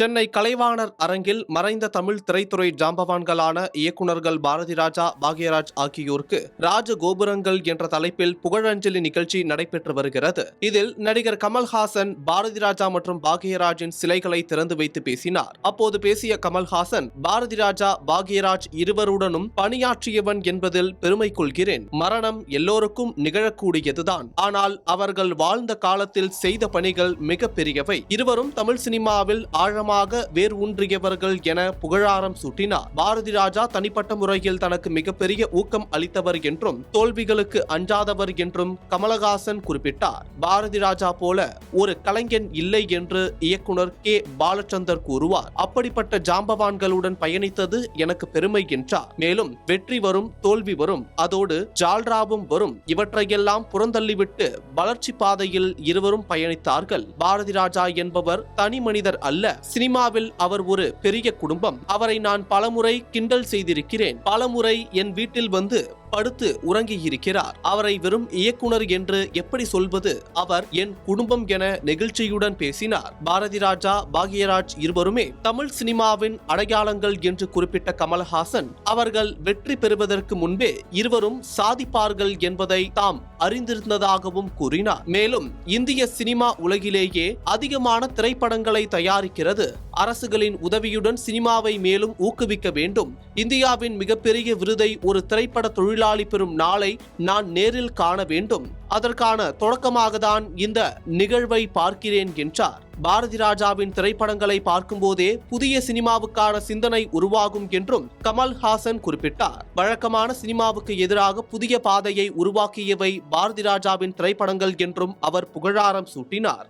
சென்னை கலைவாணர் அரங்கில் மறைந்த தமிழ் திரைத்துறை ஜாம்பவான்களான இயக்குநர்கள் பாரதி ராஜா, பாக்யராஜ் ஆகியோருக்கு ராஜகோபுரங்கள் என்ற தலைப்பில் புகழஞ்சலி நிகழ்ச்சி நடைபெற்று வருகிறது. இதில் நடிகர் கமல்ஹாசன் பாரதி ராஜா மற்றும் பாக்யராஜின் சிலைகளை திறந்து வைத்து பேசினார். அப்போது பேசிய கமல்ஹாசன், பாரதி ராஜா, பாக்யராஜ் இருவருடனும் பணியாற்றியவன் என்பதில் பெருமை கொள்கிறேன். மரணம் எல்லோருக்கும் நிகழக்கூடியதுதான். ஆனால் அவர்கள் வாழ்ந்த காலத்தில் செய்த பணிகள் மிக பெரியவை. இருவரும் தமிழ் சினிமாவில் ஆழமாக வேர் ஊன்றியவர்கள் என புகழாரம் சூட்டினார். பாரதி ராஜா தனிப்பட்ட முறையில் தனக்கு மிகப்பெரிய ஊக்கம் அளித்தவர் என்றும் தோல்விகளுக்கு அஞ்சாதவர் என்றும் கமலஹாசன் குறிப்பிட்டார். பாரதி ராஜா போல ஒரு கலைஞன் இல்லை என்று இயக்குனர் கே. பாலச்சந்தர் கூறுவார். அப்படிப்பட்ட ஜாம்பவான்களுடன் பயணித்தது எனக்கு பெருமை என்றார். மேலும் வெற்றி வரும், தோல்வி வரும், அதோடு ஜால்ராவும் வரும். இவற்றையெல்லாம் புறந்தள்ளிவிட்டு வளர்ச்சி பாதையில் இருவரும் பயணித்தார்கள். பாரதி ராஜா என்பவர் தனி மனிதர் அல்ல. சினிமாவில் அவர் ஒரு பெரிய குடும்பம். அவரை நான் பலமுறை கிண்டல் செய்திருக்கிறேன். பலமுறை என் வீட்டில் வந்து படுத்து உறங்கியிருக்கிறார். அவரை வெறும் இயக்குனர் என்று எப்படி சொல்வது? அவர் என் குடும்பம் என நெகிழ்ச்சியுடன் பேசினார். பாரதி ராஜா, பாக்யராஜ் இருவருமே தமிழ் சினிமாவின் அடையாளங்கள் என்று குறிப்பிட்ட கமல்ஹாசன், அவர்கள் வெற்றி பெறுவதற்கு முன்பே இருவரும் சாதிப்பார்கள் என்பதை தாம் அறிந்திருந்ததாகவும் கூறினார். மேலும் இந்திய சினிமா உலகிலேயே அதிகமான திரைப்படங்களை தயாரிக்கிறது. அரசுகளின் உதவியுடன் சினிமாவை மேலும் ஊக்குவிக்க வேண்டும். இந்தியாவின் மிகப்பெரிய விருதை ஒரு திரைப்பட தொழிலாளி பெறும் நாளை நான் நேரில் காண வேண்டும். அதற்கான தொடக்கமாக தான் இந்த நிகழ்வை பார்க்கிறேன் என்றார். பாரதி ராஜாவின் திரைப்படங்களை பார்க்கும்போதே புதிய சினிமாவுக்கான சிந்தனை உருவாகும் என்றும் கமல்ஹாசன் குறிப்பிட்டார். வழக்கமான சினிமாவுக்கு எதிராக புதிய பாதையை உருவாக்கியவை பாரதி ராஜாவின் திரைப்படங்கள் என்றும் அவர் புகழாரம் சூட்டினார்.